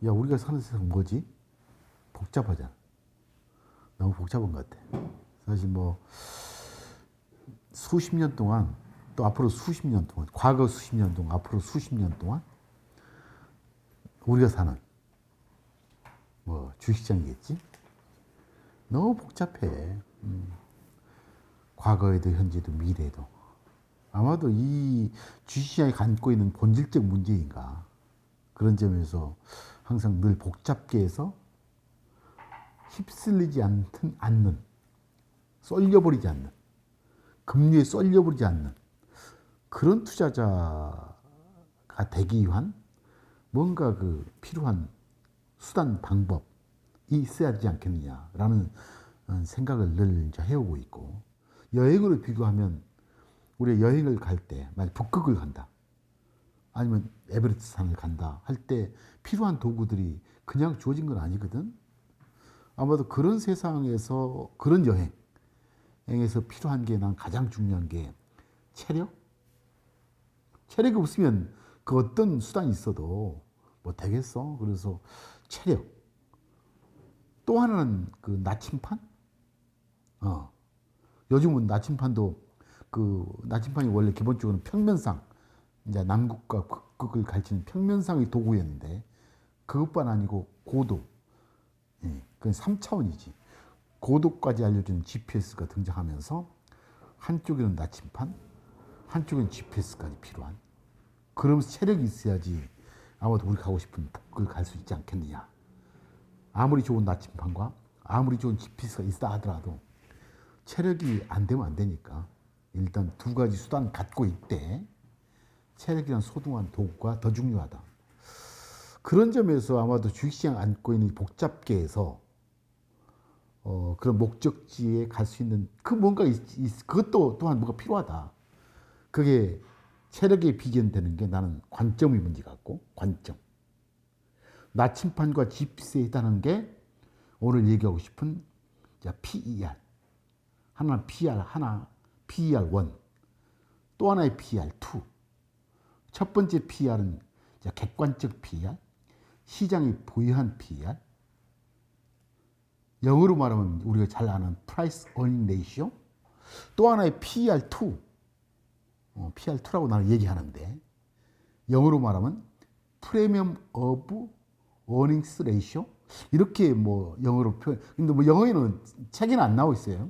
야, 우리가 사는 세상 뭐지? 복잡하잖아. 너무 복잡한 것 같아. 사실 뭐 수십 년 동안, 또 앞으로 수십 년 동안, 과거 수십 년 동안, 앞으로 수십 년 동안 우리가 사는 뭐 주식시장이겠지? 너무 복잡해. 과거에도 현재도 미래도. 아마도 이 주식시장이 갖고 있는 본질적 문제인가, 그런 점에서 항상 늘 복잡게 해서 휩쓸리지 않는, 쏠려버리지 않는, 금리에 쏠려버리지 않는 그런 투자자가 되기 위한 뭔가 그 필요한 수단, 방법이 있어야 되지 않겠느냐라는 생각을 늘 이제 해오고 있고, 여행으로 비교하면 우리가 여행을 갈 때, 만약 북극을 간다, 아니면 에베레스트 산을 간다 할 때 필요한 도구들이 그냥 주어진 건 아니거든. 아마도 그런 세상에서, 그런 여행에서 필요한 게, 난 가장 중요한 게 체력? 체력이 없으면 그 어떤 수단이 있어도 뭐 되겠어. 그래서 체력. 또 하나는 그 나침판? 요즘은 나침판도, 그 나침판이 원래 기본적으로 평면상, 이제 남극과 북극을 가리키는 평면상의 도구였는데, 그것뿐 아니고 고도, 그건 3차원이지. 고도까지 알려주는 GPS가 등장하면서 한쪽에는 나침판, 한쪽에는 GPS까지 필요한. 그러면서 체력이 있어야지 아마도 우리 가고 싶은 북극을 갈 수 있지 않겠느냐. 아무리 좋은 나침판과 아무리 좋은 GPS가 있다 하더라도 체력이 안 되면 안 되니까 일단 두 가지 수단 갖고 있대. 체력이란 소중한 도구가 더 중요하다. 그런 점에서 아마도 주식시장 안고 있는 복잡계에서 그런 목적지에 갈 수 있는 그 뭔가 그것도 또한 뭐가 필요하다. 그게 체력에 비견되는 게 나는 관점의 문제 같고, 관점. 나침판과 GPS에 해당하는 게 오늘 얘기하고 싶은 PER. 하나는 PER, 하나 PER 1, 또 하나의 PER 2. 첫 번째 PER은 객관적 PER, 시장이 보유한 PER, 영어로 말하면 우리가 잘 아는 Price Earning Ratio, 또 하나의 PER2, PER2라고 나는 얘기하는데, 영어로 말하면 Premium of Earnings Ratio, 이렇게 뭐 영어로 표현. 근데 뭐 영어에는 책에는 안 나와 있어요.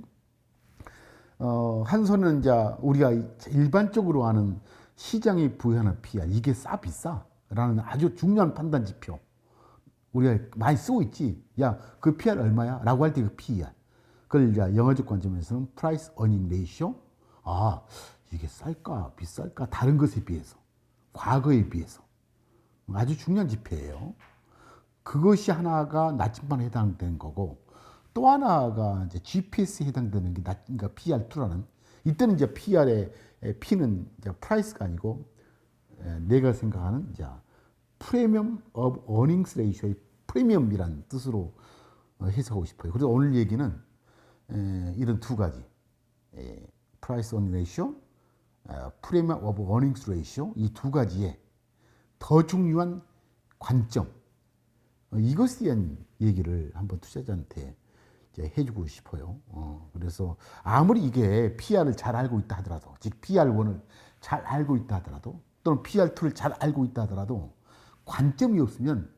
한 손은 이제 우리가 일반적으로 아는 시장이 부여하는 PER, 이게 비싸라는 아주 중요한 판단 지표. 우리가 많이 쓰고 있지. 야, 그 PER 얼마야? 라고 할 때 그 PER. 그걸 이제 영어적 관점에서는 Price Earning Ratio. 아, 이게 쌀까, 비쌀까? 다른 것에 비해서, 과거에 비해서. 아주 중요한 지표예요. 그것이 하나가 나침반에 해당되는 거고, 또 하나가 이제 GPS에 해당되는 게 그러니까 PER2라는, 이때는 이제 PER의 P는 이제 프라이스가 아니고, 내가 생각하는 이제 프리미엄 of earnings ratio의 프리미엄이라는 뜻으로 해석하고 싶어요. 그래서 오늘 얘기는 이런 두 가지, price earning ratio, premium of earnings ratio, 이 두 가지의 더 중요한 관점, 이것에 대한 얘기를 한번 투자자한테 이제 해주고 싶어요. 그래서 아무리 이게 PR을 잘 알고 있다 하더라도, 즉 PR1을 잘 알고 있다 하더라도, 또는 PR2를 잘 알고 있다 하더라도 관점이 없으면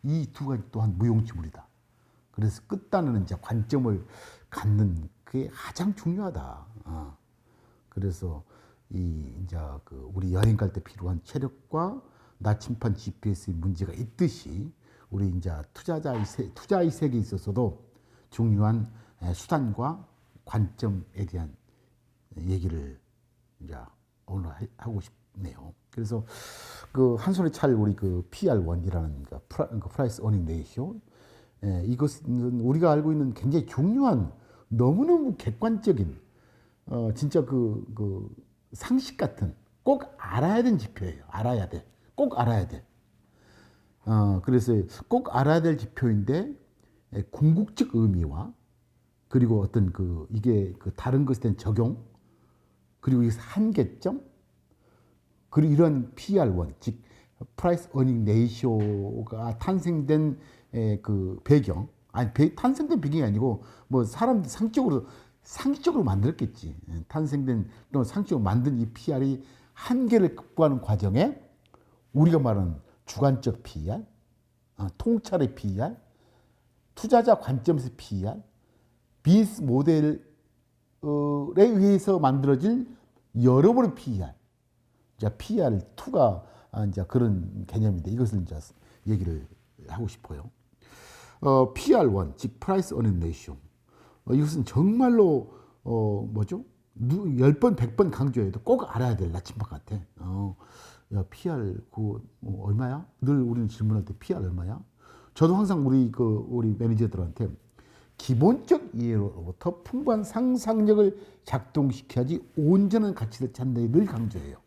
이 두 가지 또한 무용지물이다. 그래서 끝단은 이제 관점을 갖는 그게 가장 중요하다. 그래서 이 이제 그 우리 여행 갈 때 필요한 체력과 나침판 GPS의 문제가 있듯이, 우리 이제 투자의 세계에 있어서도 중요한 수단과 관점에 대한 얘기를 이제 오늘 하고 싶네요. 그래서 그 한 손에 찰 우리 그 PR1이라는 그 프라이스 어닝 레이쇼, 이것은 우리가 알고 있는 굉장히 중요한, 너무너무 객관적인, 진짜 그 상식 같은, 꼭 알아야 되는 지표예요. 알아야 돼. 꼭 알아야 돼. 그래서 꼭 알아야 될 지표인데, 궁극적 의미와, 그리고 어떤 이게 그 다른 것에 대한 적용, 그리고 이 한계점, 그리고 이런 PER1, 즉 프라이스 어닝 레이쇼가 탄생된 그 배경, 아니 탄생된 배경이 아니고 뭐 사람들이 상식적으로 만들었겠지. 탄생된 또 상식적으로 만든 이 PER이 한계를 극복하는 과정에 우리가 말하는 주관적 PER, 통찰의 PER, 투자자 관점에서 PER, 비즈니스 모델에 의해서 만들어질 여러분의 PER, 이제 PER2가 이제 그런 개념인데 이것을 이제 얘기를 하고 싶어요. PER1, 즉 Price Earning Ratio. 이것은 정말로 뭐죠? 10번, 100번 강조해도 꼭 알아야 될 나침반 같아. 야, PR 얼마야? 늘 우리는 질문할 때 PR 얼마야? 저도 항상 우리 매니저들한테 기본적 이해로부터 풍부한 상상력을 작동시켜야지 온전한 가치를 찾는 늘 강조해요.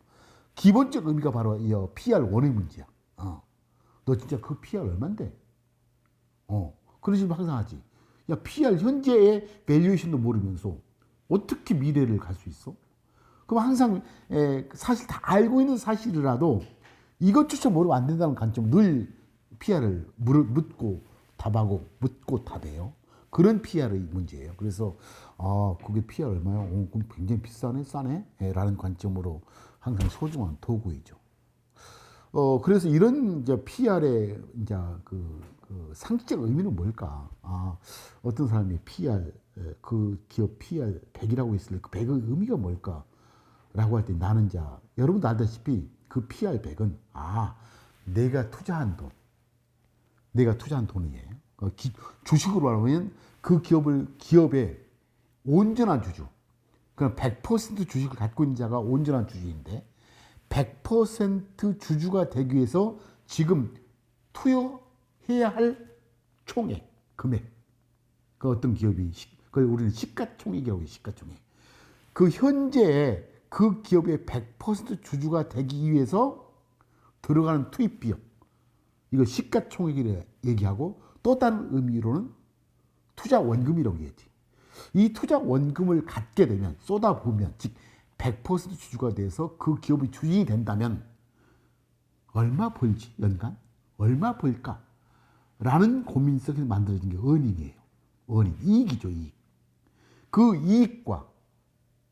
기본적 의미가 바로 이 PR1의 문제야. 너 진짜 그 PR 얼만데? 그런 식으로 항상 하지. 야, PR 현재의 밸류에이션도 모르면서 어떻게 미래를 갈 수 있어? 그럼 항상 사실 다 알고 있는 사실이라도 이것조차 모르면 안 된다는 관점 늘 PR을 묻고 답하고 묻고 답해요. 그런 PR의 문제예요. 그래서 그게 PR 얼마야? 그럼 굉장히 비싸네, 싸네? 라는 관점으로 항상 소중한 도구이죠. 그래서 이런 이제 PR의 이제 그 상식적 의미는 뭘까? 어떤 사람이 PR 그 기업 PR 100이라고 있을 그 100의 의미가 뭘까? 라고 할 때 나는 여러분도 알다시피 그 PR 100은 내가 투자한 돈이에요. 주식으로 말하면 그 기업의 온전한 주주. 그럼 100% 주식을 갖고 있는 자가 온전한 주주인데 100% 주주가 되기 위해서 지금 투여해야 할 총액, 금액. 그 어떤 기업이 그걸 우리는 시가총액이라고 해요. 시가총액. 그 현재 그 기업의 100% 주주가 되기 위해서 들어가는 투입 비용. 이거 시가총액이라 얘기하고 또 다른 의미로는 투자 원금이라고 얘기하지. 이 투자 원금을 갖게 되면 쏟아부으면 즉 100% 주주가 돼서 그 기업의 주인이 된다면 얼마 벌지 연간? 얼마 벌까? 라는 고민 속에서 만들어진 게 어닝이에요. 어닝, 이익이죠. 이익. 그 이익과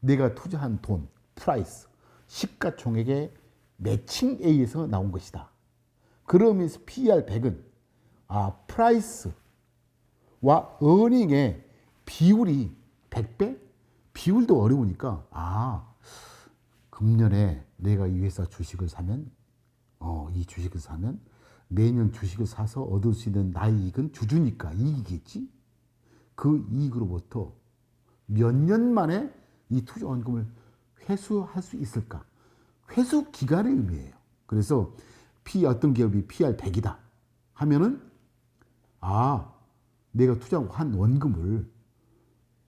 내가 투자한 돈, 프라이스, 시가총액의 매칭에 의해서 나온 것이다. 그러면서 PER 100은 프라이스와 어닝의 비율이 100배? 비율도 어려우니까 금년에 내가 이 회사 주식을 사면 이 주식을 사면 매년 주식을 사서 얻을 수 있는 나의 이익은 주주니까 이익이겠지? 그 이익으로부터 몇 년 만에 이 투자 원금을 회수할 수 있을까? 회수 기간의 의미예요. 그래서 어떤 기업이 PR 100이다 하면은 내가 투자한 원금을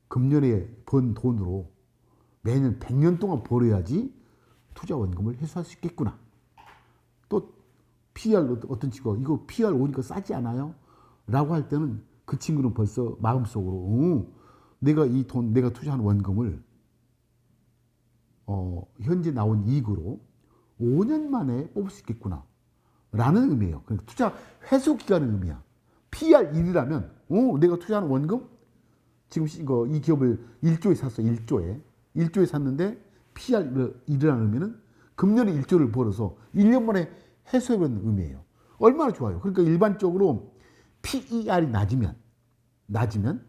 금년에 번 돈으로 매년 100년 동안 벌어야지 투자 원금을 회수할 수 있겠구나. 또 PR 어떤 친구가 이거 PR 오니까 싸지 않아요? 라고 할 때는 그 친구는 벌써 마음속으로 내가 내가 투자한 원금을 현재 나온 이익으로 5년 만에 뽑을 수 있겠구나 라는 의미예요. 그러니까 투자 회수 기간의 의미야. PR 1이라면 내가 투자한 원금 지금 이 기업을 1조에 샀어. 1조에 샀는데 PR 1이라는 의미는 금년에 1조를 벌어서 1년 만에 회수해버리는 의미예요. 얼마나 좋아요. 그러니까 일반적으로 PER이 낮으면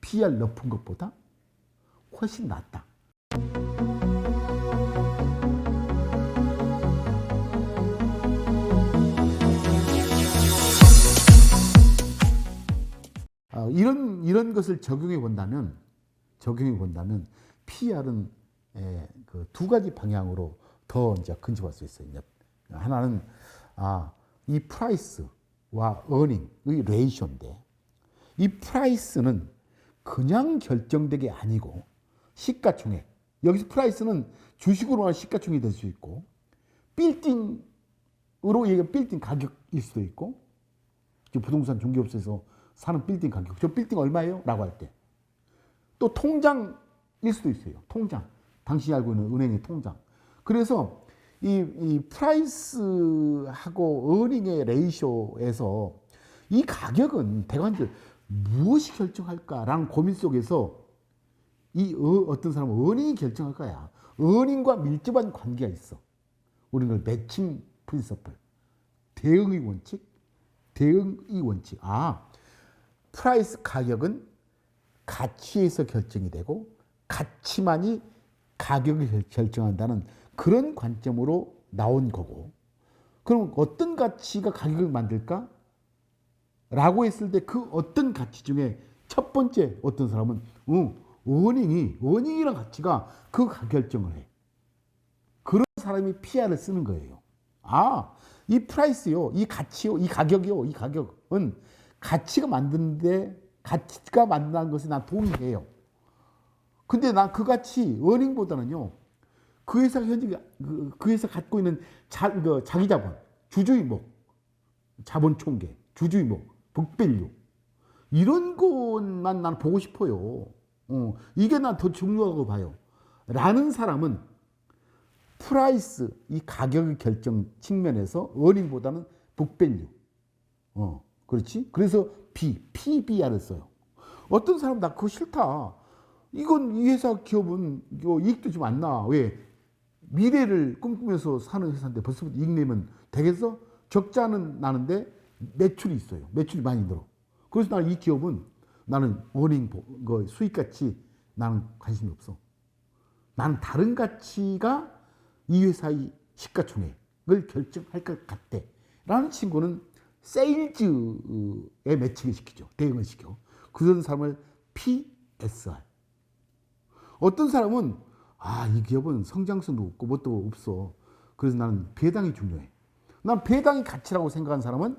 PR 높은 것보다 훨씬 낫다. 이런 것을 적용해 본다면 PR은 그 두 가지 방향으로 더 이제 근접할 수 있어요. 하나는 이 프라이스와 어닝의 레이쇼인데 이 프라이스는 그냥 결정되게 아니고 시가총액. 여기서 프라이스는 주식으로 하는 시가총액이 될 수 있고 빌딩으로 얘기하면 빌딩 가격일 수도 있고 부동산 중개업소에서 사는 빌딩 가격. 저 빌딩 얼마예요? 라고 할 때. 또 통장일 수도 있어요. 통장. 당신이 알고 있는 은행의 통장. 그래서 이 프라이스하고 어닝의 레이쇼에서 이 가격은 대관절 무엇이 결정할까라는 고민 속에서 어떤 사람은 어닝이 결정할 거야. 어닝과 밀접한 관계가 있어. 우리는 매칭 프린서플, 대응의 원칙, 대응의 원칙. 프라이스 가격은 가치에서 결정이 되고 가치만이 가격을 결정한다는 그런 관점으로 나온 거고, 그럼 어떤 가치가 가격을 만들까? 라고 했을 때 그 어떤 가치 중에 첫 번째 어떤 사람은 어닝이란 가치가 그 결정을 해. 그런 사람이 PR을 쓰는 거예요. 이 프라이스요, 이 가치요, 이 가격이요, 이 가격은 가치가 만드는데 가치가 만드는 것에 난 동의해요. 근데 난 그 가치, 어닝보다는요, 그 회사가 현재 그 회사 갖고 있는 자기 자본, 주주의목, 자본 총계, 주주의목, 북밸류 이런 것만 난 보고 싶어요. 이게 난 더 중요하고 봐요. 라는 사람은 프라이스, 이 가격의 결정 측면에서 어닝보다는 북밸류. 그렇지? 그래서 PBR을 써요. 어떤 사람 나 그거 싫다. 이건 이 회사 기업은 이익도 좀 안 나. 왜? 미래를 꿈꾸면서 사는 회사인데 벌써부터 이익 내면 되겠어? 적자는 나는데 매출이 있어요. 매출이 많이 늘어. 그래서 나는 이 기업은 나는 어닝, 수익 가치 나는 관심이 없어. 나는 다른 가치가 이 회사의 시가총액을 결정할 것 같대. 라는 친구는 세일즈에 매칭을 시키죠. 대응을 시켜. 그런 사람을 PSR. 어떤 사람은 이 기업은 성장성도 없고 뭣도 없어. 그래서 나는 배당이 중요해. 난 배당이 가치라고 생각하는 사람은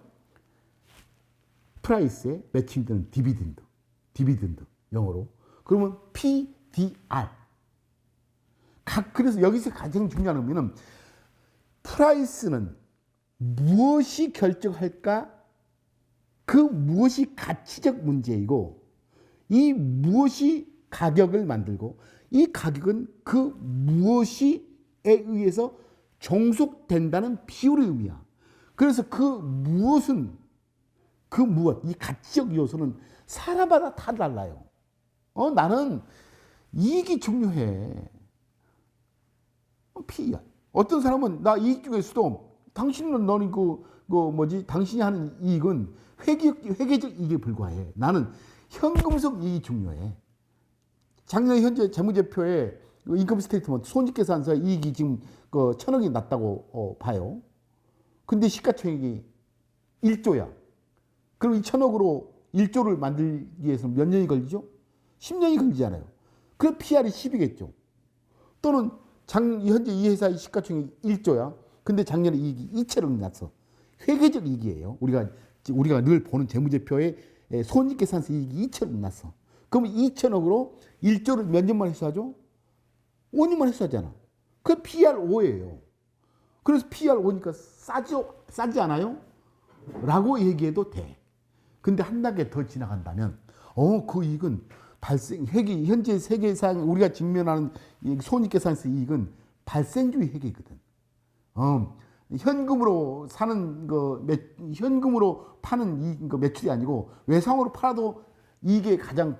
프라이스에 매칭되는 디비든드 영어로. 그러면 PDR. 그래서 여기서 가장 중요한 의미는 프라이스는 무엇이 결정할까? 그 무엇이 가치적 문제이고, 이 무엇이 가격을 만들고, 이 가격은 그 무엇에 의해서 종속된다는 비율의 의미야. 그래서 그 무엇, 이 가치적 요소는 사람마다 다 달라요. 나는 이익이 중요해. PER. 어떤 사람은 나 이익 중에서도 너는 당신이 하는 이익은 회계적 이익에 불과해. 나는 현금성 이익이 중요해. 작년 현재 재무제표에 인컴 스테이트먼트 손익계산서 이익이 지금 1,000억이 났다고 봐요. 근데 시가총액이 1조야. 그럼 이 1,000억으로 1조를 만들기 위해서 몇 년이 걸리죠? 10년이 걸리잖아요. 그 PR이 10이겠죠. 또는 현재 이 회사의 시가총액이 1조야. 근데 작년에 이익이 2천억이 났어. 회계적 이익이에요. 우리가 늘 보는 재무제표에 손익계산서 이익이 2천억 났어. 그럼 2천억으로 1조를 몇 년만 회수하죠? 5년만 회수하잖아. 그 PR 5예요. 그래서 PR 5니까 싸지 않아요? 라고 얘기해도 돼. 근데 한 단계 더 지나간다면, 그 이익은 현재 세계상 우리가 직면하는 손익계산서 이익은 발생주의 회계거든. 현금으로 현금으로 파는 매출이 아니고 외상으로 팔아도 이게 가장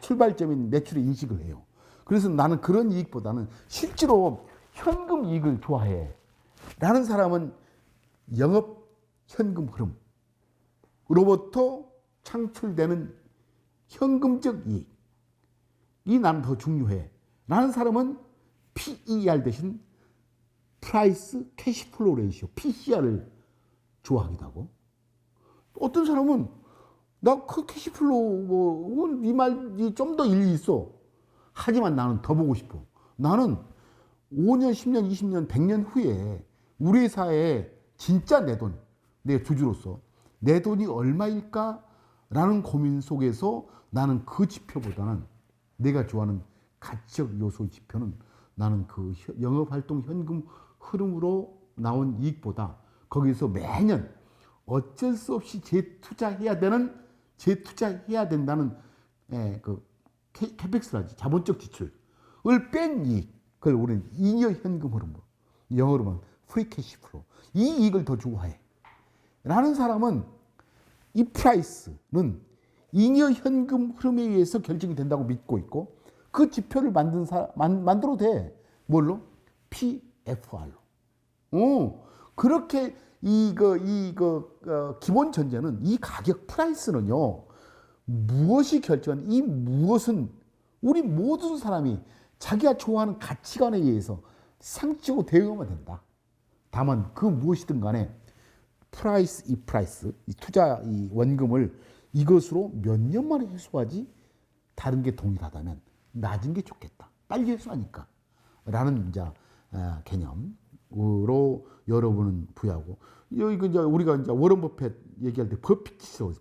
출발점인 매출의 인식을 해요. 그래서 나는 그런 이익보다는 실제로 현금 이익을 좋아해. 라는 사람은 영업 현금 흐름으로부터 창출되는 현금적 이익이 나는 더 중요해. 라는 사람은 PER 대신 프라이스 캐시플로우 레이시오, PCR을 좋아하기도 하고, 어떤 사람은 나 그 캐시플로우 네 말이 좀 더 일리 있어. 하지만 나는 더 보고 싶어. 나는 5년, 10년, 20년, 100년 후에 우리 회사에 진짜 내 돈, 내 주주로서 내 돈이 얼마일까? 라는 고민 속에서 나는 그 지표보다는 내가 좋아하는 가치적 요소의 지표는 나는 그 영업활동 현금 흐름으로 나온 이익보다 거기서 매년 어쩔 수 없이 재투자해야 된다는 캐펙스라지 자본적 지출을 뺀 이익, 그걸 우리는 잉여 현금 흐름으로 영어로 말하면 프리 캐시 플로우. 이 이익을 더 좋아해. 라는 사람은 이 프라이스는 잉여 현금 흐름에 의해서 결정이 된다고 믿고 있고 그 지표를 만들어도 돼. 뭘로? PFR로. 그렇게 기본 전제는 이 가격 프라이스는요. 무엇이 결정한 이 무엇은 우리 모든 사람이 자기가 좋아하는 가치관에 의해서 상치고 대응하면 된다. 다만 그 무엇이든 간에 이 투자 이 원금을 이것으로 몇 년 만에 회수하지 다른 게 동일하다면 낮은 게 좋겠다. 빨리 회수하니까. 라는 이제 개념으로 여러분은 부여하고 이제 우리가 이제 워런 버핏 얘기할 때 버핏 지수.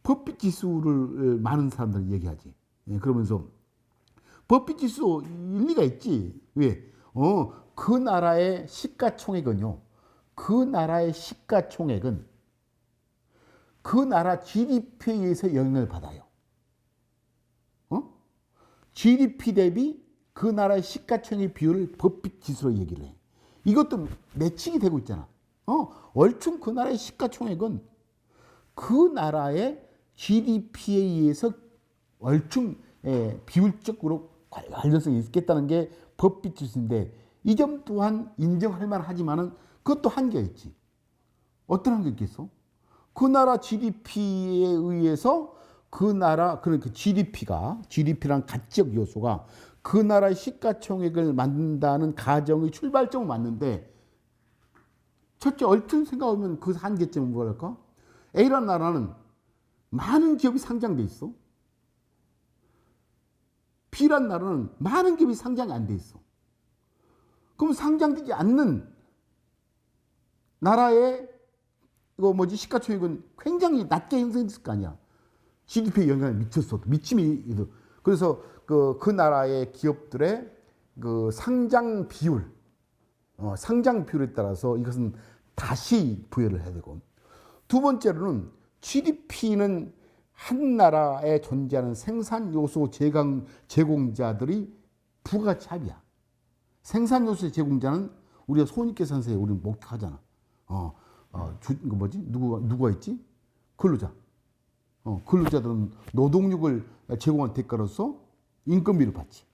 버핏 지수를 많은 사람들이 얘기하지. 그러면서 버핏 지수 일리가 있지. 왜? 그 나라의 시가총액은요. 그 나라의 시가총액은 그 나라 GDP에 의해서 영향을 받아요. GDP 대비 그 나라의 시가총액 비율을 버핏 지수로 얘기를 해. 이것도 매칭이 되고 있잖아. 얼추 그 나라의 시가총액은 그 나라의 GDP에 의해서 얼추 비율적으로 관련성이 있겠다는 게 버핏 지수인데 이 점 또한 인정할 만하지만은 그것도 한계가 있지. 어떤 한계가 있겠어? 그 나라 GDP에 의해서 그 나라 그러니까 GDP란 가치적 요소가 그 나라의 시가총액을 만든다는 가정의 출발점은 맞는데 첫째 얼추 생각하면 그 한계점은 뭐랄까? A라는 나라는 많은 기업이 상장돼 있어. B라는 나라는 많은 기업이 상장이 안 돼 있어. 그럼 상장되지 않는 나라의 시가총액은 굉장히 낮게 형성됐을 거 아니야. GDP에 영향을 미쳤어도 미침이 그래서 그 나라의 기업들의 그 상장 비율에 따라서 이것은 다시 부여를 해야 되고 두 번째로는 GDP는 한 나라에 존재하는 생산 요소 제공자들이 부가가치 합이야. 생산 요소 제공자는 우리가 손익계산서에 우리는 목격하잖아. 누가 있지? 근로자. 근로자들은 노동력을 제공한 대가로서 인건비를 받지.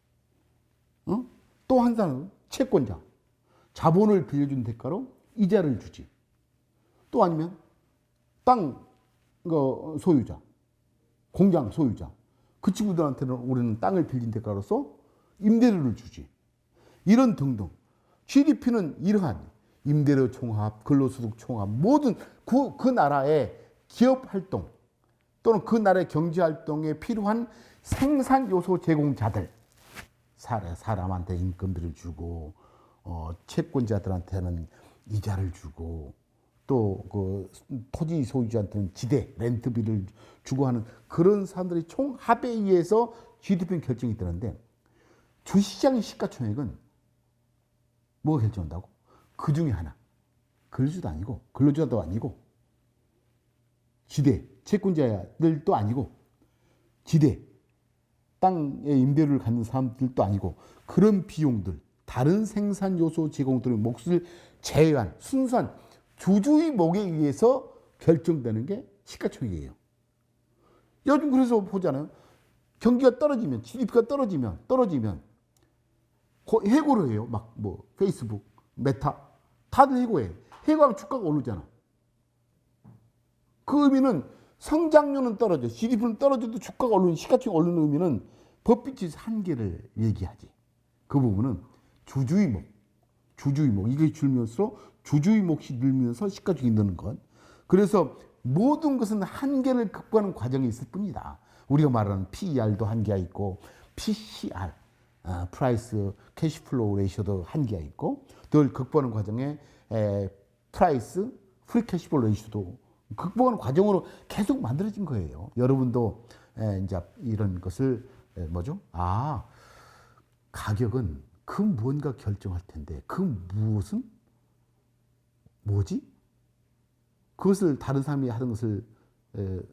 또 한 사람은 채권자. 자본을 빌려준 대가로 이자를 주지. 또 아니면 땅 소유자. 공장 소유자. 그 친구들한테는 우리는 땅을 빌린 대가로서 임대료를 주지. 이런 등등. GDP는 이러한 임대료 총합, 근로소득 총합, 모든 그 나라의 기업 활동 또는 그 나라의 경제 활동에 필요한 생산 요소 제공자들, 사람한테 임금들을 주고, 채권자들한테는 이자를 주고, 또 그 토지 소유자한테는 지대, 렌트비를 주고 하는 그런 사람들이 총합에 의해서 GDP는 결정이 되는데 주시장의 시가총액은 뭐가 결정한다고? 그 중에 하나. 근로자도 아니고, 지대, 채권자들도 아니고, 지대, 땅의 임대료를 갖는 사람들도 아니고, 그런 비용들, 다른 생산 요소 제공들의 몫을 제외한 순수한 주주의 목에 의해서 결정되는 게 시가총액이에요. 요즘 그래서 보잖아요. 경기가 떨어지면, GDP가 떨어지면, 해고를 해요. 페이스북, 메타. 다들 해고해. 해고하면 주가가 오르잖아. 그 의미는 성장률은 떨어져. GDP는 떨어져도 주가가 오르는, 시가총액이 오르는 의미는 버핏 한계를 얘기하지. 그 부분은 주주의 목. 이게 줄면서 주주의 몫이 늘면서 시가총액이 느는 것. 그래서 모든 것은 한계를 극복하는 과정이 있을 뿐이다. 우리가 말하는 PER도 한계가 있고 PCR, 프라이스 캐시플로우 레이쇼도 한계가 있고 그걸 극복하는 과정에 프라이스 프리 캐시플로우 레이쇼도 극복하는 과정으로 계속 만들어진 거예요. 여러분도 이제 이런 것을 가격은 그 무언가 결정할 텐데 그 무엇은 뭐지? 그것을 다른 사람이 하는 것을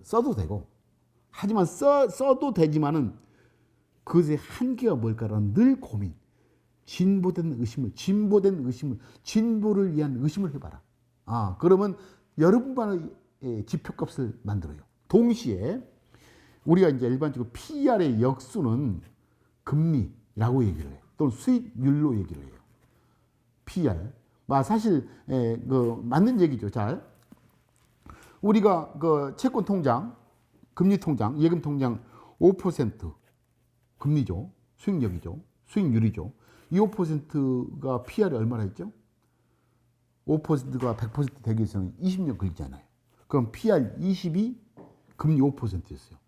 써도 되고 하지만 써도 되지만은 그것의 한계가 뭘까라는 늘 고민. 진보된 의심을, 진보를 위한 의심을 해봐라. 그러면 여러분만의 지표값을 만들어요. 동시에 우리가 이제 일반적으로 PER의 역수는 금리라고 얘기를 해요. 또는 수익률로 얘기를 해요. PER. 사실 그 맞는 얘기죠. 잘. 우리가 그 채권 통장, 금리 통장, 예금 통장 5% 금리죠. 수익률이죠. 이 5%가 PR이 얼마나 했죠? 5%가 100% 되기 위해서는 20년 걸리잖아요. 그럼 PR 20이 금리 5%였어요.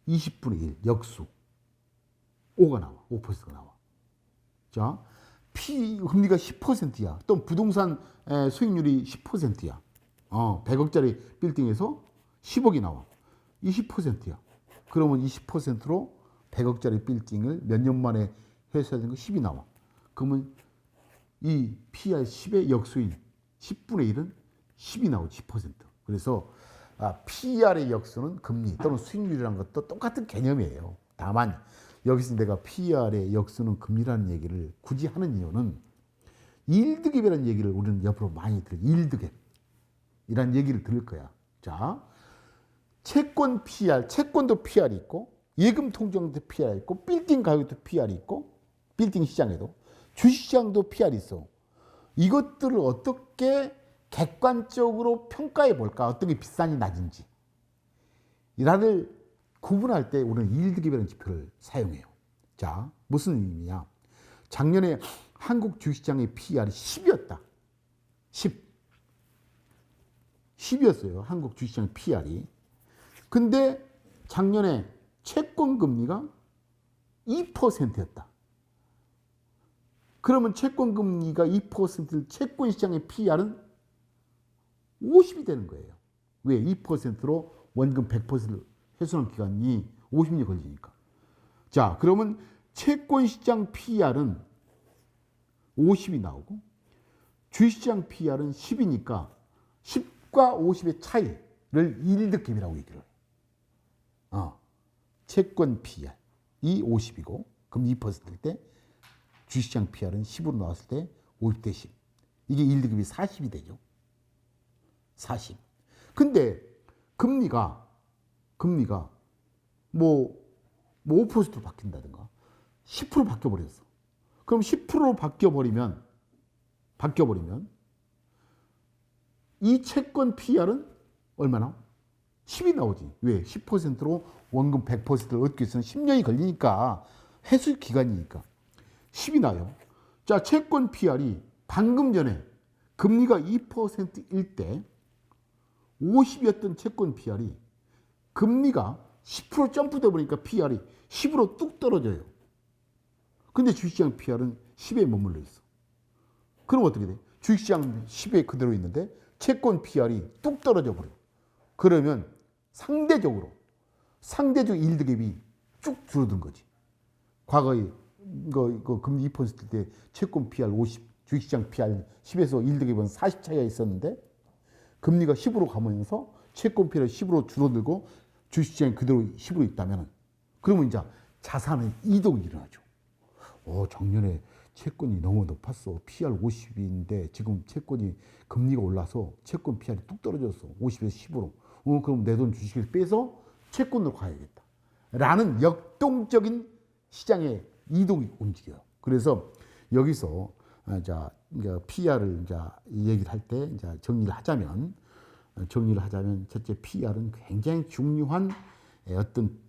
20분의 1 역수 5가 나와. 5%가 나와. 자, 금리가 10%야. 또 부동산 수익률이 10%야. 100억짜리 빌딩에서 10억이 나와. 20%야. 그러면 20%로 100억짜리 빌딩을 몇 년 만에 회수해야 되는 거 10이 나와. 그러면 이 PR 10의 역수인 10분의 1은 10이 나오지. 10%. 그래서 PR의 역수는 금리 또는 수익률이라는 것도 똑같은 개념이에요. 다만 여기서 내가 PR의 역수는 금리라는 얘기를 굳이 하는 이유는 일드갭이라는 얘기를 우리는 옆으로 많이 들어요. 일드갭이라는 얘기를 들을 거야. 자, 채권 PR, 채권도 PR이 있고 예금 통장도 PR이 있고 빌딩 가격도 PR이 있고 빌딩 시장에도 주식시장도 PR이 있어. 이것들을 어떻게 객관적으로 평가해 볼까? 어떤 게 비싼지 낮은지. 이를 구분할 때 우리는 일드갭이라는 지표를 사용해요. 자, 무슨 의미냐? 작년에 한국 주식시장의 PR이 10이었다. 10이었어요. 한국 주식시장 PR이. 근데 작년에 채권 금리가 2%였다. 그러면 채권 금리가 2%를 채권 시장의 PR은 50이 되는 거예요. 왜? 2%로 원금 100%를 회수하는 기간이 50년이 걸리니까. 자, 그러면 채권 시장 PR은 50이 나오고 주식시장 PR은 10이니까 10과 50의 차이를 일드갭이라고 얘기를 해요. 채권 PR이 50이고 그럼 2%일 때 주식시장 PR은 10으로 나왔을 때 50대 10. 이게 일드갭이 40이 되죠. 40. 근데 금리가 뭐 5%로 바뀐다든가 10% 바뀌어버렸어. 그럼 10%로 바뀌어버리면 이 채권 PR은 얼마나? 10이 나오지. 왜? 10%로 원금 100%를 얻기 위해서는 10년이 걸리니까 회수 기간이니까 10이 나요. 자, 채권 PR이 방금 전에 금리가 2%일 때 50이었던 채권 PR이 금리가 10% 점프돼 버리니까 PR이 10으로 뚝 떨어져요. 근데 주식시장 PR은 10에 머물러 있어. 그럼 어떻게 돼? 주식시장 10에 그대로 있는데 채권 PR이 뚝 떨어져 버려. 그러면 상대적 일드갭이 쭉 줄어든 거지. 과거에 그 금리 2%일 때 채권 PR 50, 주식시장 PR 10에서 일드갭은 40 차이가 있었는데 금리가 10으로 가면서 채권 PR이 10으로 줄어들고 주식시장이 그대로 10으로 있다면 그러면 이제 자산의 이동이 일어나죠. 작년에 채권이 너무 높았어. PR 50인데 지금 채권이 금리가 올라서 채권 PR이 뚝 떨어졌어. 50에서 10으로. 그럼 내 돈 주식을 빼서 채권으로 가야겠다. 라는 역동적인 시장의 이동이 움직여요. 그래서 여기서 PR을 이제 얘기를 할 때 정리를 하자면 첫째 PR은 굉장히 중요한 어떤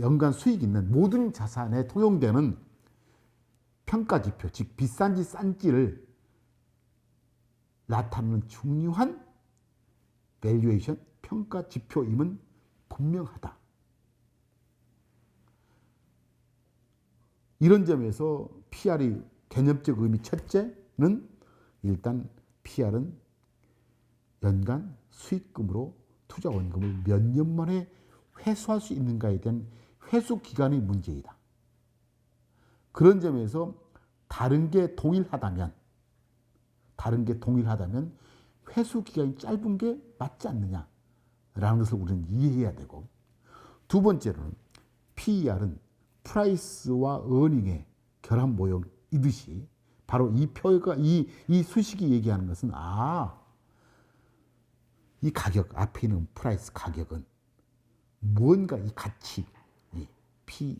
연간 수익이 있는 모든 자산에 통용되는 평가 지표, 즉 비싼지 싼지를 나타내는 중요한 밸류에이션 평가 지표임은 분명하다. 이런 점에서 PR의 개념적 의미 첫째는 일단 PR은 연간 수익금으로 투자 원금을 몇 년 만에 회수할 수 있는가에 대한 회수 기간의 문제이다. 그런 점에서 다른 게 동일하다면 회수 기간이 짧은 게 맞지 않느냐라는 것을 우리는 이해해야 되고, 두 번째로는 PER은 프라이스와 어닝의 결합 모형이듯이 바로 이 표가 이 수식이 얘기하는 것은 이 가격 앞에 있는 프라이스 가격은 뭔가 이 가치 P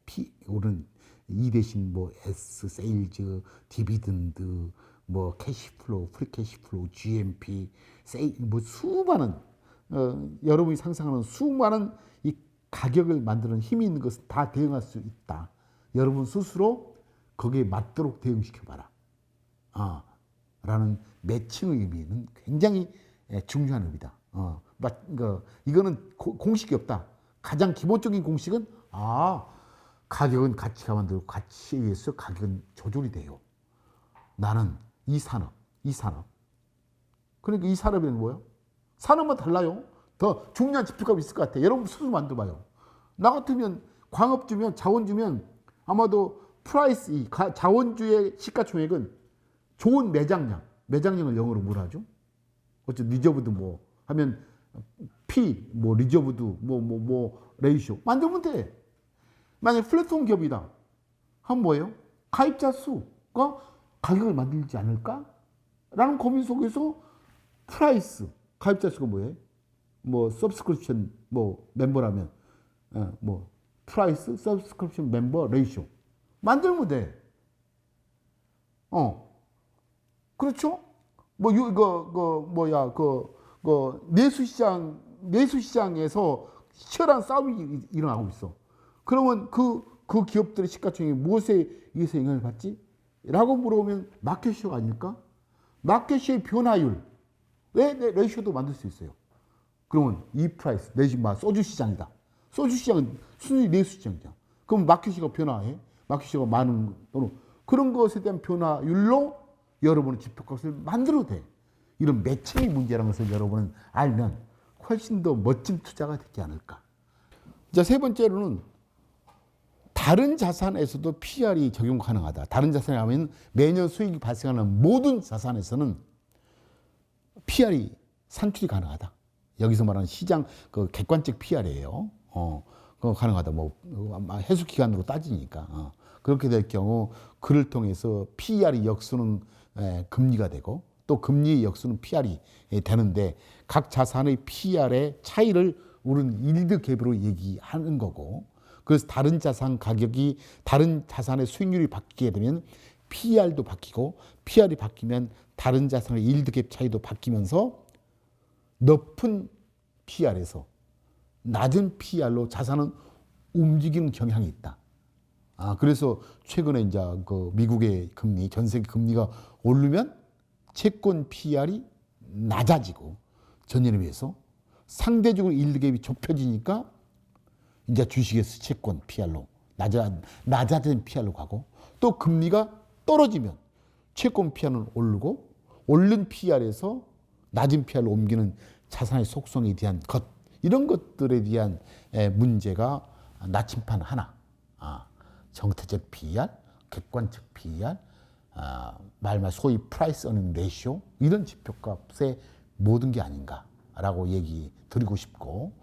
P 오른 E 대신 뭐 S 세일즈 디비던드 뭐 캐시플로우 프리 캐시플로우 GMP 세일 뭐 수많은 여러분이 상상하는 수많은 이 가격을 만드는 힘이 있는 것은 다 대응할 수 있다. 여러분 스스로 거기에 맞도록 대응시켜 봐라. 라는 매칭의 의미는 굉장히 중요한 의미다. 이거는 공식이 없다. 가장 기본적인 공식은 가격은 가치가 만들고 가치에 의해서 가격은 조절이 돼요. 나는 이 산업. 그러니까 이 산업이란 뭐예요? 산업만 달라요. 더 중요한 지표값이 있을 것 같아. 여러분 스스로 만들어봐요. 나 같으면 광업주면 자원주면 아마도 프라이스 자원주의 시가총액은 좋은 매장량을 영어로 뭐라 하죠? 어쨌든 리저브드 뭐 하면 P 뭐 리저브드 뭐 레이쇼 만들면 돼. 만약 플랫폼 기업이다. 하면 뭐예요? 가입자 수가 가격을 만들지 않을까? 라는 고민 속에서 프라이스 가입자 수가 뭐예요? 뭐 서브스크립션 뭐 멤버라면 뭐 프라이스 서브스크립션 멤버 레이쇼 만들면 돼. 그렇죠? 뭐 내수시장에서 치열한 싸움이 일어나고 있어. 그러면 그 기업들의 시가총액이 무엇에 의해서 영향을 받지? 라고 물어보면 마켓쉐어가 아닐까? 마켓쉐어의 변화율. 왜 레이쇼도 만들 수 있어요? 그러면 이 프라이스 내지 소주 시장이다. 소주 시장은 순위 내수시장이다. 그럼 마켓쉐어가 변화해. 마켓쉐어가 많은 또는 그런 것에 대한 변화율로 여러분은 지표값을 만들어도 돼. 이런 매칭의 문제라는 것을 여러분은 알면 훨씬 더 멋진 투자가 되지 않을까. 자, 세 번째로는 다른 자산에서도 PR이 적용 가능하다. 다른 자산에 하면 매년 수익이 발생하는 모든 자산에서는 PR이 산출이 가능하다. 여기서 말하는 시장 그 객관적 PR이에요. 그거 가능하다. 뭐 해수 기간으로 따지니까. 그렇게 될 경우 그를 통해서 PR이 역수는 금리가 되고 또 금리의 역수는 PR이 되는데 각 자산의 PR의 차이를 우리는 일드 갭으로 얘기하는 거고 그래서 다른 자산 가격이 다른 자산의 수익률이 바뀌게 되면 PR도 바뀌고 PR이 바뀌면 다른 자산의 일드 갭 차이도 바뀌면서 높은 PR에서 낮은 PR로 자산은 움직이는 경향이 있다. 그래서 최근에 이제 그 미국의 금리, 전 세계 금리가 오르면 채권 PR이 낮아지고 전년에 비해서 상대적으로 일드갭이 좁혀지니까 이제 주식에서 채권 PR로 낮아진 PR로 가고 또 금리가 떨어지면 채권 PR은 오르고 오른 PR에서 낮은 PR로 옮기는 자산의 속성에 대한 이런 것들에 대한 문제가 나침판 하나. 정태적 PER, 객관적 PER, 말말 소위 프라이스 어닝 레이쇼 이런 지표값의 모든 게 아닌가라고 얘기 드리고 싶고